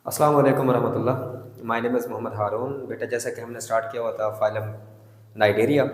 अस्सलाम वालेकुम रहमतुल्लाह। माय नेम इज़ मोहम्मद हारून। बेटा, जैसा कि हमने स्टार्ट किया हुआ था फाइलम नाइडेरिया,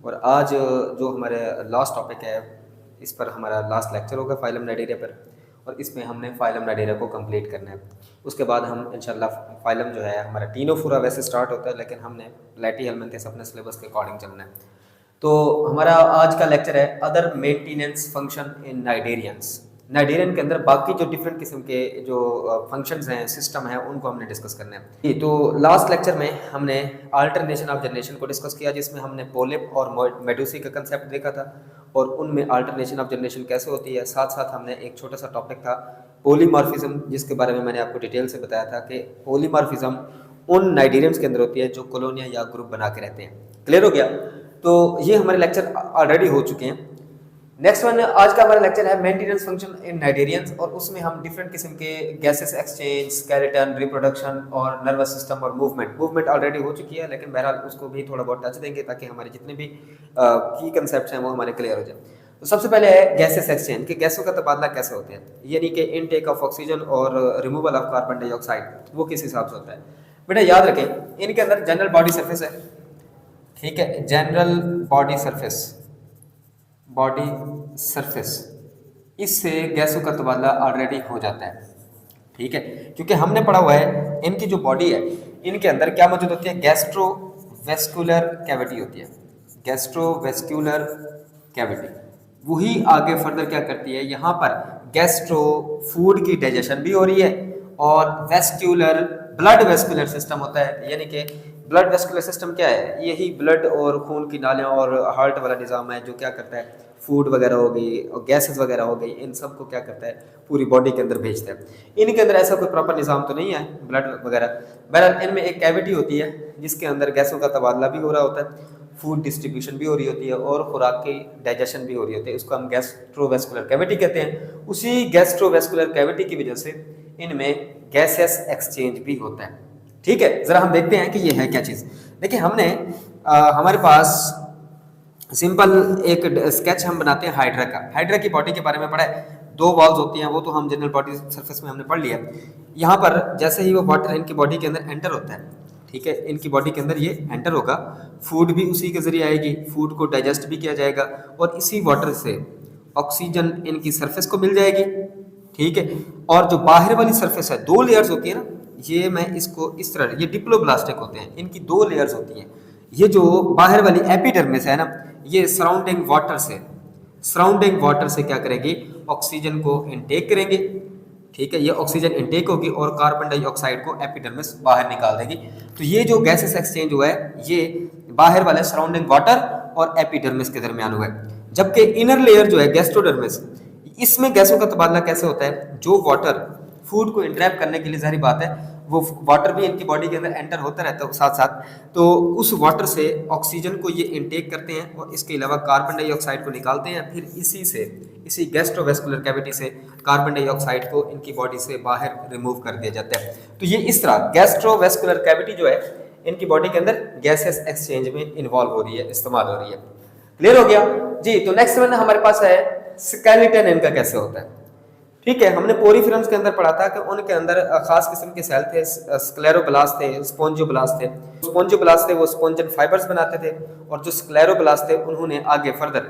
और आज जो हमारे लास्ट टॉपिक है, इस पर हमारा लास्ट लेक्चर होगा फाइलम नाइडेरिया पर, और इसमें हमने फाइलम नाइडेरिया को कंप्लीट करना है। उसके बाद हम इंशाल्लाह फाइलम जो है हमारा टीनोफोरा वैसे स्टार्ट होता है, लेकिन हमने प्लेटीहेल्मिन्थेस अपने सिलेबस के अकॉर्डिंग चलना है। तो हमारा आज का लेक्चर है other maintenance function in cnidarians. Cnidarian के अंदर बाकी जो डिफरेंट किस्म के जो फंक्शंस हैं, सिस्टम है, उनको हमने डिस्कस करना है। जी, तो लास्ट लेक्चर में हमने अल्टरनेशन ऑफ जनरेशन को डिस्कस किया, जिसमें हमने पोलिप और मेडुसी का कंसेप्ट देखा था और उनमें अल्टरनेशन ऑफ जनरेशन कैसे होती है। साथ साथ हमने एक छोटा सा टॉपिक था पोलीमॉर्फिज्म, जिसके बारे में मैंने आपको डिटेल से बताया था कि पोलीमॉर्फिज्म उन नाइडेरियंस के अंदर होती है जो कॉलोनिया या ग्रुप बना के रहते हैं। क्लियर हो गया? तो ये हमारे लेक्चर ऑलरेडी हो चुके हैं। नेक्स्ट वन, आज का हमारा लेक्चर है मेंटेनेंस फंक्शन इन नाइडेरियंस, और उसमें हम डिफरेंट किस्म के गैसेस एक्सचेंज, स्केलेटन, रिप्रोडक्शन और नर्वस सिस्टम और मूवमेंट ऑलरेडी हो चुकी है, लेकिन बहरहाल उसको भी थोड़ा बहुत टच देंगे ताकि हमारे जितने भी की कंसेप्ट हैं वो हमारे क्लियर हो जाए। तो सबसे पहले है गैसेस एक्सचेंज, कि गैसों का तबादला कैसे होते हैं, यानी कि इनटेक ऑफ ऑक्सीजन और रिमूवल ऑफ कार्बन डाइऑक्साइड, वो किस हिसाब से होता है। बेटा याद रखें, इनके अंदर जनरल बॉडी सरफेस है, ठीक है, जनरल बॉडी सरफेस, इससे गैसों का तबादला ऑलरेडी हो जाता है, ठीक है, क्योंकि हमने पढ़ा हुआ है इनकी जो बॉडी है, इनके अंदर क्या मौजूद होती है, गैस्ट्रोवेस्कुलर कैविटी होती है। गैस्ट्रोवेस्कुलर कैविटी वही आगे फर्दर क्या करती है, यहाँ पर गैस्ट्रो फूड की डाइजेशन भी हो रही है, और वेस्क्यूलर ब्लड वेस्कुलर सिस्टम होता है, यानी कि ब्लड वेस्कुलर सिस्टम क्या है, यही ब्लड और खून की नालियाँ और हार्ट वाला निज़ाम है जो क्या करता है, फूड वगैरह हो गई और गैसेस वगैरह हो गई, इन सब को क्या करता है, पूरी बॉडी के अंदर भेजता है। इनके अंदर ऐसा कोई प्रॉपर निज़ाम तो नहीं है ब्लड वगैरह। बहरहाल इनमें एक कैविटी होती है जिसके अंदर गैसों का तबादला भी हो रहा होता है, फूड डिस्ट्रीब्यूशन भी हो रही होती है और खुराक की डाइजेशन भी हो रही होती है। इसको हम गैस्ट्रोवेस्कुलर कैविटी कहते हैं। उसी गैस्ट्रोवेस्कुलर कैविटी की वजह से इनमें गैसेस एक्सचेंज भी होता है, ठीक है। जरा हम देखते हैं कि ये है क्या चीज़। देखिए, हमने हमारे पास सिंपल एक स्केच हम बनाते हैं हाइड्रा का। हाइड्रा की बॉडी के बारे में पढ़ा है, दो वॉल्स होती हैं, वो तो हम जनरल बॉडी सरफेस में हमने पढ़ लिया। यहाँ पर जैसे ही वो वाटर इनकी बॉडी के अंदर एंटर होता है, ठीक है, इनकी बॉडी के अंदर ये एंटर होगा, फूड भी उसी के जरिए आएगी, फूड को डाइजेस्ट भी किया जाएगा और इसी वाटर से ऑक्सीजन इनकी सरफेस को मिल जाएगी, ठीक है। और जो बाहर वाली सरफेस है, दो लेयर्स होती है ना, ये मैं इसको इस तरह, ये डिप्लोब्लास्टिक होते हैं, इनकी दो लेयर्स होती हैं। ये जो बाहर वाली एपिडर्मिस है ना, ये सराउंडिंग वाटर से क्या करेगी, ऑक्सीजन को इनटेक करेंगे, ठीक है। ये ऑक्सीजन इनटेक होगी और कार्बन डाइऑक्साइड को एपिडर्मिस बाहर निकाल देगी। तो ये जो गैसेस एक्सचेंज हुआ है, ये बाहर वाले सराउंडिंग वाटर और एपिडर्मिस के दरमियान हुआ है। जबकि इनर लेयर जो है गैस्ट्रोडर्मिस, इसमें गैसों का तबादला कैसे होता है, जो वाटर फूड को इंट्रैप करने के लिए, जाहिर बात है, वो वाटर भी इनकी बॉडी के अंदर एंटर होता रहता है साथ साथ, तो उस वाटर से ऑक्सीजन को ये इनटेक करते हैं और इसके अलावा कार्बन डाइऑक्साइड को निकालते हैं। फिर इसी गैस्ट्रोवेस्कुलर कैविटी से कार्बन डाइऑक्साइड को इनकी बॉडी से बाहर रिमूव कर दिया जाता है। तो ये इस तरह गैस्ट्रोवेस्कुलर कैविटी जो है इनकी बॉडी के अंदर गैसेस एक्सचेंज में इन्वॉल्व हो रही है, इस्तेमाल हो रही है। क्लियर हो गया जी। तो नेक्स्ट वन हमारे पास है स्केलेटन, इनका कैसे होता है, ठीक है। हमने पोरीफेरम्स के अंदर पढ़ा था कि उनके अंदर खास किस्म के सेल थे, स्क्लेरोब्लास्ट थे, स्पोंजियोब्लास्ट थे। स्पोंजियोब्लास्ट थे वो स्पोंजन फाइबर्स बनाते थे, और जो स्क्लेरोब्लास्ट थे उन्होंने आगे फर्दर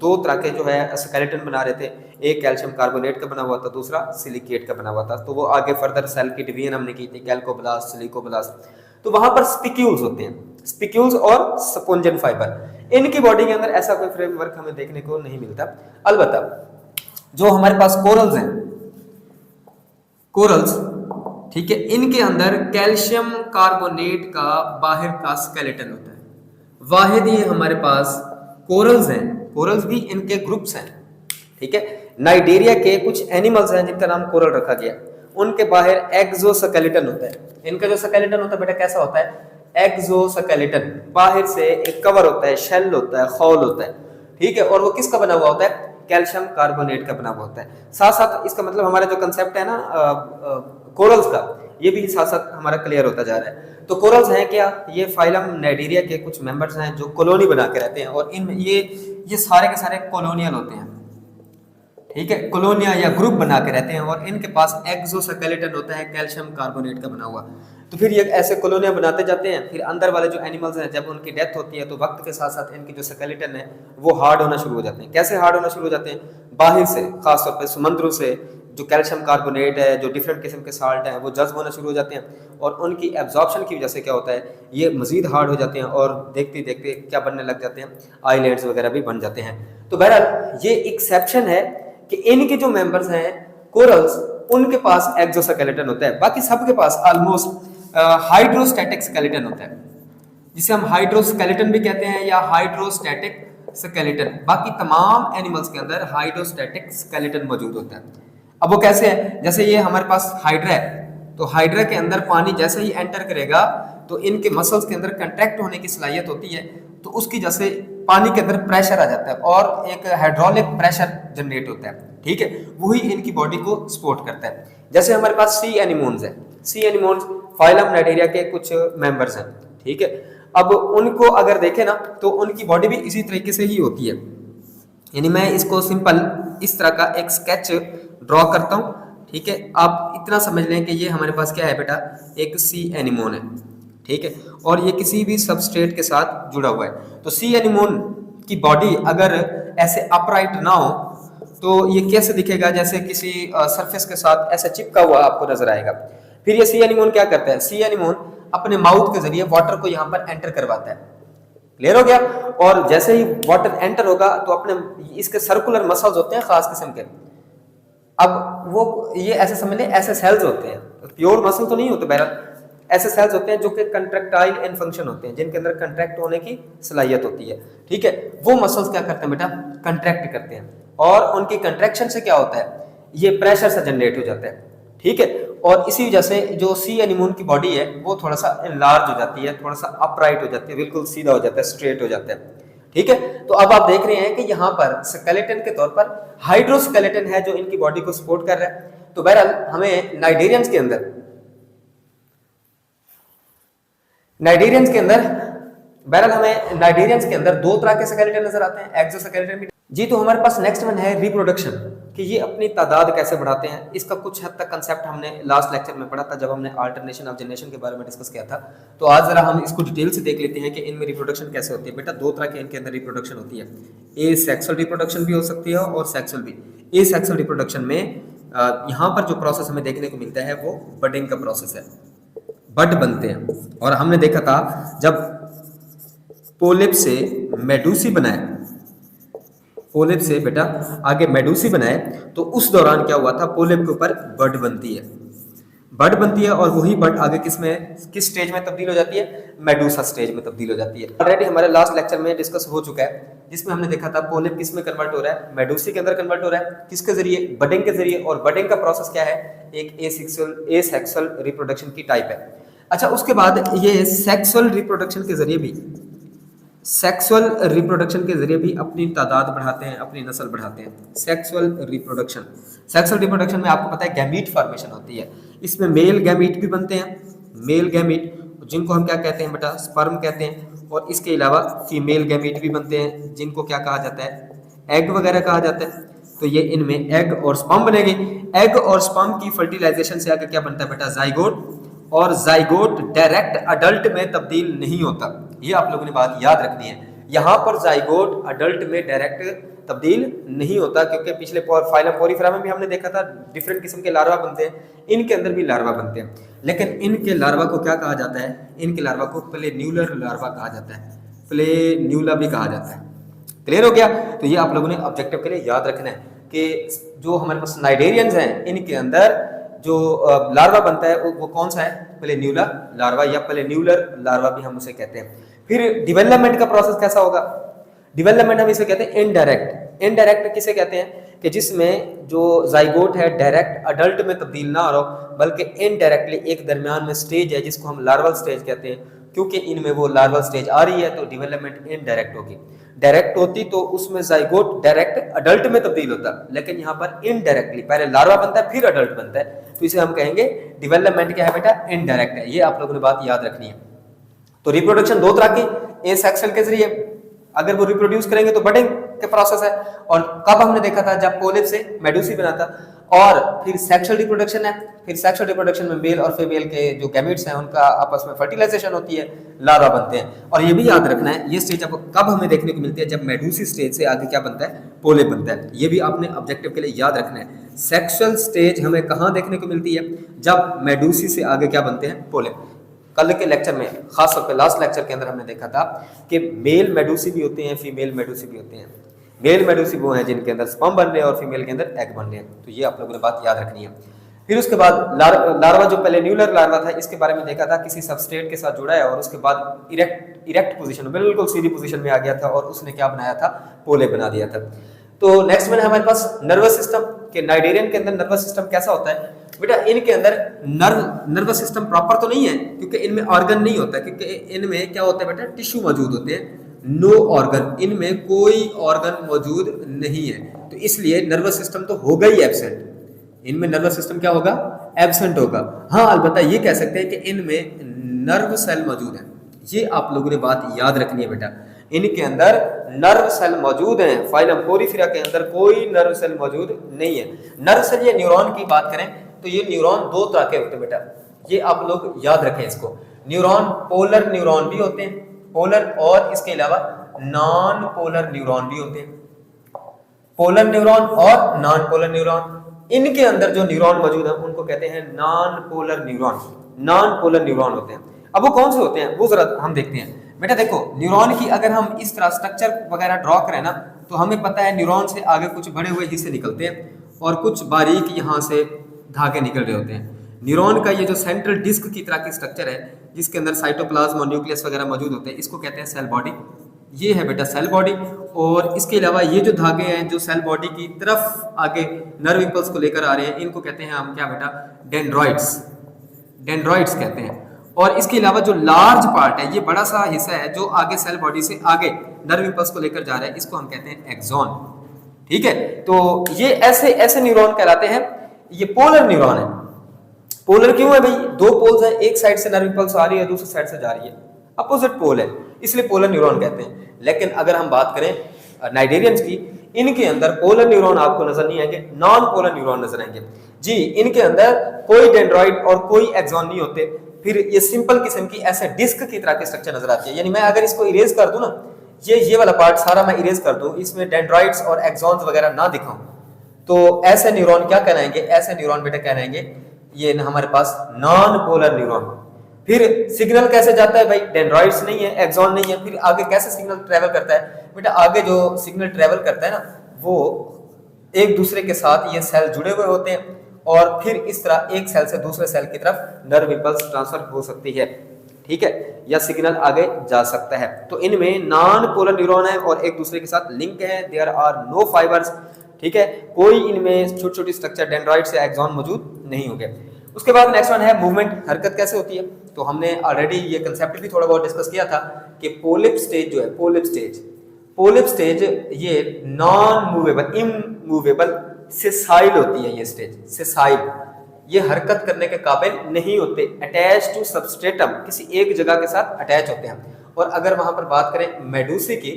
दो तरह के जो है स्केलेटन बना रहे थे। एक कैल्शियम कार्बोनेट का बना हुआ था, दूसरा सिलिकेट का बना हुआ था। तो वो आगे फर्दर सेल की डिवीजन हमने की थी, कैल्कोब्लास्ट, सिलिकोब्लास्ट। तो वहां पर स्पिक्यूल्स होते हैं, स्पिक्यूल्स और स्पोंजन फाइबर। इनकी बॉडी के अंदर ऐसा कोई फ्रेमवर्क हमें देखने को नहीं मिलता। अलबत्ता जो हमारे पास कोरल्स हैं, कोरल्स, ठीक है, इनके अंदर कैल्शियम कार्बोनेट का बाहर का स्केलेटन होता है। वाहिद ही हमारे पास कोरल्स हैं, कोरल्स भी इनके ग्रुप्स हैं, ठीक है। नाइडेरिया के कुछ एनिमल्स हैं जिनका नाम कोरल रखा गया, उनके बाहर एक्सोस्केलेटन होता है। इनका जो स्केलेटन होता है बेटा कैसा होता है, एक्सोस्केलेटन, बाहर से एक कवर होता है, शेल होता है, खौल होता है, ठीक है। और वो किसका बना हुआ होता है, कैल्शियम कार्बोनेट का बना हुआ होता है। साथ साथ इसका मतलब हमारा जो कंसेप्ट है ना कोरल्स का, ये भी साथ साथ हमारा क्लियर होता जा रहा है। तो कोरल्स हैं क्या, ये फाइलम नाइडेरिया के कुछ मेंबर्स हैं जो कॉलोनी बना के रहते हैं, और इनमें ये सारे के सारे कॉलोनियल होते हैं, ठीक है, कॉलोनिया या ग्रुप बना के रहते हैं और इनके पास एक्सोस्केलेटन होता है कैल्शियम कार्बोनेट का बना हुआ। तो फिर ये ऐसे कॉलोनिया बनाते जाते हैं, फिर अंदर वाले जो एनिमल्स हैं जब उनकी डेथ होती है तो वक्त के साथ साथ इनकी जो स्केलेटन है वो हार्ड होना शुरू हो जाते हैं। कैसे हार्ड होना शुरू हो जाते हैं? बाहर से, खासतौर पर समुद्रों से जो कैल्शियम कार्बोनेट है, जो डिफरेंट किस्म के साल्ट हैं, वो जज्ब होना शुरू हो जाते हैं और उनकी एब्जॉर्प्शन की वजह से क्या होता है, ये मजीद हार्ड हो जाते हैं और देखते देखते क्या बनने लग जाते हैं, आइलैंड्स वगैरह भी बन जाते हैं। तो बहरहाल ये एक्सेप्शन है कि इनके जो मेंबर्स हैं कोरल्स, उनके पास एक्सोस्केलेटन होता है, बाकी सबके पास ऑलमोस्ट हाइड्रोस्टैटिक स्केलेटन होता है, जिसे हम हाइड्रोस्केलेटन भी कहते हैं या हाइड्रोस्टैटिक स्केलेटन। बाकी तमाम एनिमल्स के अंदर हाइड्रोस्टैटिक स्केलेटन मौजूद होता है। अब वो कैसे है? जैसे ये हमारे पास हाइड्रा है, तो हाइड्रा के अंदर पानी जैसे ही एंटर करेगा तो इनके मसल्स के अंदर कंट्रैक्ट होने की सलाहियत होती है, तो उसकी जैसे पानी के अंदर प्रेशर आ जाता है और एक हाइड्रोलिक प्रेशर जनरेट होता है। ठीक है, वही इनकी बॉडी को सपोर्ट करता है। जैसे हमारे पास सी एनिमोन्स है, सी एनिमोन्स फाइलम नाइडेरिया के कुछ मेंबर्स हैं। ठीक है, अब उनको अगर देखें ना तो उनकी बॉडी भी इसी तरीके से ही होती है। यानी मैं इसको सिंपल इस तरह का एक स्केच ड्रॉ करता हूँ। ठीक है, आप इतना समझ लें कि ये हमारे पास क्या है बेटा, एक सी एनिमोन है। ठीक है, और ये किसी भी सबस्ट्रेट के साथ जुड़ा हुआ है। तो सी एनिमोन की बॉडी अगर ऐसे अपराइट ना हो तो ये कैसे दिखेगा, जैसे किसी सरफेस के साथ ऐसा चिपका हुआ आपको नजर आएगा। फिर ये सी एनिमोन क्या करता है, सी एनिमोन अपने माउथ के जरिए वाटर को यहाँ पर एंटर करवाता है। क्लियर हो गया? और जैसे ही वाटर एंटर होगा तो अपने इसके सर्कुलर मसल्स होते हैं खास किस्म के। अब वो ये ऐसे समझ लें, ऐसे सेल्स होते हैं, प्योर मसल तो नहीं होते, बहरहाल ऐसे सेल्स होते हैं जो कि कंट्रैक्टाइल इन फंक्शन होते हैं, जिनके अंदर कंट्रैक्ट होने की सलाहियत होती है। ठीक है, वो मसल्स क्या करते हैं बेटा, कंट्रैक्ट करते हैं और उनकी कंट्रैक्शन से क्या होता है, ये प्रेशर से जनरेट हो जाता है। ठीक है, और इसी वजह से जो सी एनिमोन की बॉडी है वो थोड़ा सा एनलार्ज हो जाती है, थोड़ा सा अपराइट हो जाती है, बिल्कुल सीधा हो जाता है, स्ट्रेट हो जाता है। ठीक है, तो अब आप देख रहे हैं कि यहाँ पर स्केलेटन के तौर पर हाइड्रोस्केलेटन है जो इनकी बॉडी को सपोर्ट कर रहा है। तो बहरहाल हमें नाइडेरियंस के अंदर दो तरह के स्केलेटन नजर आते हैं, एक्सोस्केलेटन भी। जी, तो हमारे पास नेक्स्ट वन है रिप्रोडक्शन, कि ये अपनी तादाद कैसे बढ़ाते हैं। इसका कुछ हद तक कंसेप्ट हमने लास्ट लेक्चर में पढ़ा था जब हमने अल्टरनेशन ऑफ जनरेशन के बारे में डिस्कस किया था। तो आज जरा हम इसको डिटेल से देख लेते हैं कि इनमें रिप्रोडक्शन कैसे होती है। बेटा दो तरह के इनके अंदर रिप्रोडक्शन होती है, ए सेक्सुअल रिप्रोडक्शन भी हो सकती है और सेक्सुअल भी। ए सेक्सुअल रिप्रोडक्शन में यहाँ पर जो प्रोसेस हमें देखने को मिलता है वो बडिंग का प्रोसेस है, बड बनते हैं। और हमने देखा था जब पोलिप से मेडूसी बनाए, पोलिप से बेटा आगे मेडूसी बनाए, तो उस दौरान क्या हुआ था, पोलिप के ऊपर बड बनती है, बड बनती है और वही बड आगे किस स्टेज में तब्दील हो जाती है, मेडूसा स्टेज में तब्दील हो जाती है। ऑलरेडी हमारे लास्ट लेक्चर में डिस्कस हो चुका है जिसमें हमने देखा था पोलिप किस में कन्वर्ट हो रहा है, मेडूसी के अंदर कन्वर्ट हो रहा है, किसके जरिए, बडिंग के जरिए। और बडिंग का प्रोसेस क्या है, एक एसेक्सुअल रिप्रोडक्शन की टाइप है। अच्छा, उसके बाद ये सेक्सुअल रिप्रोडक्शन के जरिए भी अपनी तादाद बढ़ाते हैं, अपनी नस्ल बढ़ाते हैं। सेक्सुअल रिप्रोडक्शन में आपको पता है गैमीट फॉर्मेशन होती है। इसमें मेल गैमीट भी बनते हैं, मेल गैमीट जिनको हम क्या कहते हैं बेटा, स्पर्म कहते हैं। और इसके अलावा फीमेल गैमीट भी बनते हैं जिनको क्या कहा जाता है, एग वगैरह कहा जाता है। तो ये इनमें एग और स्पर्म बनेंगे। एग और स्पर्म की फर्टिलाइजेशन से आगे क्या बनता है बेटा, जाइगोट। और जाइगोट डायरेक्ट अडल्ट में तब्दील नहीं होता, ये आप लोगों ने बात याद रखनी है। यहाँ पर जाइगोट अडल्ट में डायरेक्ट तब्दील नहीं होता, क्योंकि पिछले फाइलम पोरिफेरा में भी हमने देखा था डिफरेंट किस्म के लार्वा बनते हैं, इनके अंदर भी लार्वा बनते हैं। लेकिन इनके लार्वा को क्या कहा जाता है, इनके लार्वा को प्लेन्यूलर लार्वा कहा जाता है, प्लेन्यूला भी कहा जाता है। क्लियर हो गया? तो ये आप लोगों ने ऑब्जेक्टिव के लिए याद रखना है कि जो हमारे पास नाइडेरियंस हैं इनके अंदर जो लार्वा बनता है वो कौन सा है, प्लेन्यूलर लार्वा या प्लेन्यूलर लार्वा भी हम उसे कहते हैं। फिर डेवलपमेंट का प्रोसेस कैसा होगा, डेवलपमेंट हम इसे कहते हैं इनडायरेक्ट। इनडायरेक्ट किसे कहते हैं कि जिसमें जो जाइगोट है डायरेक्ट अडल्ट में तब्दील ना हो, बल्कि इनडायरेक्टली एक दरमियान में स्टेज है जिसको हम लार्वल स्टेज कहते हैं। क्योंकि इनमें वो लार्वल स्टेज आ रही है तो डेवलपमेंट इनडायरेक्ट होगी। डायरेक्ट होती तो उसमें जाइगोट डायरेक्ट अडल्ट में तब्दील होता, लेकिन यहाँ पर इनडायरेक्टली पहले लार्वा बनता है फिर अडल्ट बनता है, तो इसे हम कहेंगे डेवलपमेंट क्या है बेटा, इनडायरेक्ट है। ये आप लोगों ने बात याद रखनी है। तो रिप्रोडक्शन दो तरह की, एसेक्सुअल के जरिए अगर वो रिप्रोड्यूस करेंगे तो बढ़ेंगे, के प्रोसेस है। और कब हमने देखा था, जब पोलिप से मेडूसी बना था। और फिर सेक्सुअल रिप्रोडक्शन है, फिर सेक्सुअल रिप्रोडक्शन में मेल और फीमेल के जो गैमेट्स हैं उनका आपस में फर्टिलाइजेशन होती है, लार्वा बनते हैं। और ये भी याद रखना है, ये स्टेज आपको कब हमें देखने को मिलती है, जब मेडूसी स्टेज से आगे क्या बनता है, पोलिप बनता है। ये भी आपने ऑब्जेक्टिव के लिए याद रखना है। सेक्सुअल स्टेज हमें कहाँ देखने को मिलती है, जब मेडूसी से आगे क्या बनते हैं, पोलिप। कल के लेक्चर में, खास तौर पे लास्ट लेक्चर के अंदर हमने देखा था कि मेल मेडूसी भी होते हैं, फीमेल मेडूसी भी होते हैं। मेल मेडूसी वो हैं जिनके अंदर स्पर्म बन रहे हैं और फीमेल के अंदर एग बन रहे हैं। तो ये आप लोगों ने बात याद रखनी है। फिर उसके बाद लार्वा जो पहले न्यूलर लार्वा था, इसके बारे में देखा था, किसी सबस्ट्रेट के साथ जुड़ा है और उसके बाद इरेक्ट पोजीशन, बिल्कुल सीधी पोजीशन में आ गया था और उसने क्या बनाया था, पोलिप बना दिया था। तो नेक्स्ट में है हमारे पास नर्वस सिस्टम, के नाइडेरियन के अंदर नर्वस सिस्टम कैसा होता है बेटा। इनके अंदर नर्वस सिस्टम प्रॉपर तो नहीं है, क्योंकि इनमें ऑर्गन नहीं होता, क्योंकि इनमें क्या होता है बेटा, टिश्यू मौजूद होते हैं, नो ऑर्गन, इनमें कोई ऑर्गन मौजूद नहीं है। तो इसलिए नर्वस सिस्टम तो होगा ही एब्सेंट, इनमें नर्वस सिस्टम क्या होगा, एब्सेंट होगा। हाँ, अलबत्ता ये कह सकते हैं कि इनमें नर्व सेल मौजूद है। ये आप लोगों ने बात याद रखनी है बेटा, इनके अंदर नर्व सेल मौजूद हैं। फाइलम पोरीफेरा के अंदर कोई नर्व सेल मौजूद नहीं है। नर्व सेल, ये न्यूरॉन की बात करें तो ये न्यूरॉन दो तरह के होते हैं बेटा, ये आप लोग याद रखें इसको। न्यूरॉन, पोलर न्यूरॉन भी होते हैं, पोलर, और इसके अलावा नॉन पोलर न्यूरॉन भी होते हैं। पोलर न्यूरॉन और नॉन पोलर न्यूरॉन, इनके अंदर जो न्यूरॉन मौजूद है उनको कहते हैं non polar neuron. Non polar neuron होते हैं। अब वो कौन से होते हैं वो जरा हम देखते हैं बेटा। देखो, न्यूरॉन की अगर हम इस तरह स्ट्रक्चर वगैरह ड्रॉ करें ना, तो हमें पता है न्यूरॉन से आगे कुछ बड़े हुए हिस्से निकलते हैं और कुछ बारीक यहाँ से धागे निकल रहे होते हैं। न्यूरॉन का ये जो सेंट्रल डिस्क की तरह की स्ट्रक्चर है, जिसके अंदर साइटोप्लाज्म और न्यूक्लियस वगैरह मौजूद होते हैं, इसको कहते हैं सेल बॉडी। ये है बेटा सेल बॉडी। और इसके अलावा ये जो धागे हैं जो सेल बॉडी की तरफ आगे नर्व इंपल्स को लेकर आ रहे हैं, इनको कहते हैं हम क्या बेटा, डेंड्रॉइड्स। डेंड्रॉइड्स कहते हैं। और इसके अलावा जो लार्ज पार्ट है, ये बड़ा सा हिस्सा है जो आगे सेल बॉडी से आगे नर्व इंपल्स को लेकर जा रहा है, इसको हम कहते हैं एक्सॉन। ठीक है, तो ये ऐसे ऐसे न्यूरॉन कहलाते हैं। ये पोलर न्यूरॉन है। पोलर क्यों है भाई, दो पोल्स हैं, एक साइड से नर्व इंपल्स आ रही है, दूसरी साइड से जा रही है, अपोजिट पोल है, इसलिए पोलर न्यूरॉन कहते हैं। लेकिन अगर हम बात करें नाइडेरियंस की, इनके अंदर पोलर न्यूरॉन आपको नजर नहीं आएंगे, नॉन पोलर न्यूरॉन नजर आएंगे जी। इनके अंदर कोई डेंड्रॉइड और कोई एक्सॉन नहीं होते। फिर ये सिंपल किस्म की ऐसे डिस्क की तरह की स्ट्रक्चर नजर आती है। यानी मैं अगर इसको इरेज कर दूं ना, ये वाला पार्ट सारा मैं इरेज कर दूं, इसमें डेंड्रॉइड्स और एक्सॉन्स वगैरह ना दिखाऊं, तो ऐसे न्यूरॉन क्या कहलाएंगे, ऐसे न्यूरॉन बेटा कहलाएंगे ये हमारे पास नॉन पोलर न्यूरॉन। फिर सिग्नल कैसे जाता है भाई, डेंड्रॉइड्स नहीं है, एक्सॉन नहीं है, फिर आगे कैसे सिग्नल ट्रेवल करता है बेटा। आगे जो सिग्नल ट्रेवल करता है ना, वो एक दूसरे के साथ ये सेल जुड़े हुए होते हैं और फिर इस तरह एक सेल से दूसरे सेल की तरफ नर्व इंपल्स ट्रांसफर हो सकती है। ठीक है, या सिग्नल आगे जा सकता है। तो इनमें नॉन पोलर न्यूरॉन है और एक दूसरे के साथ लिंक है। There are no fibres. ठीक है, कोई इनमें छोटी छोटी स्ट्रक्चर डेंड्रॉइड्स या एक्सॉन मौजूद नहीं होंगे। उसके बाद नेक्स्ट वन है मूवमेंट, हरकत कैसे होती है। तो हमने ऑलरेडी ये कंसेप्ट भी थोड़ा बहुत डिस्कस किया था कि पोलिप स्टेज जो है, पोलिप स्टेज ये नॉन मूवेबल, इमूवेबल सेसाइल होती है। ये स्टेज सेसाइल, ये हरकत करने के काबिल नहीं होते। अटैच टू सबस्ट्रेटम, किसी एक जगह के साथ अटैच होते हैं। और अगर वहां पर बात करें मेडूसी की,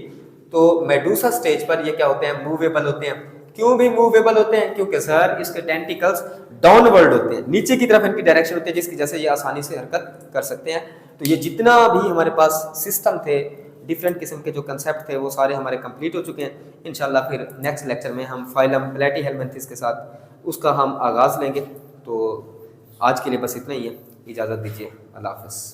तो मेडूसा स्टेज पर ये क्या होते हैं, मूवेबल होते हैं। क्यों भी मूवेबल होते हैं, क्योंकि सर इसके टेंटिकल्स डाउनवर्ड होते हैं, नीचे की तरफ इनकी डायरेक्शन होती है, जिसकी वजह से ये आसानी से हरकत कर सकते हैं। तो ये जितना भी हमारे पास सिस्टम थे, डिफरेंट किस्म के जो कंसेप्ट थे, वो सारे हमारे कंप्लीट हो चुके हैं। इंशाल्लाह फिर नेक्स्ट लेक्चर में हम फाइलम प्लेटीहेलमिन्थेस के साथ उसका हम आगाज़ लेंगे। तो आज के लिए बस इतना ही है, इजाज़त दीजिए, अल्लाह हाफ़िज़।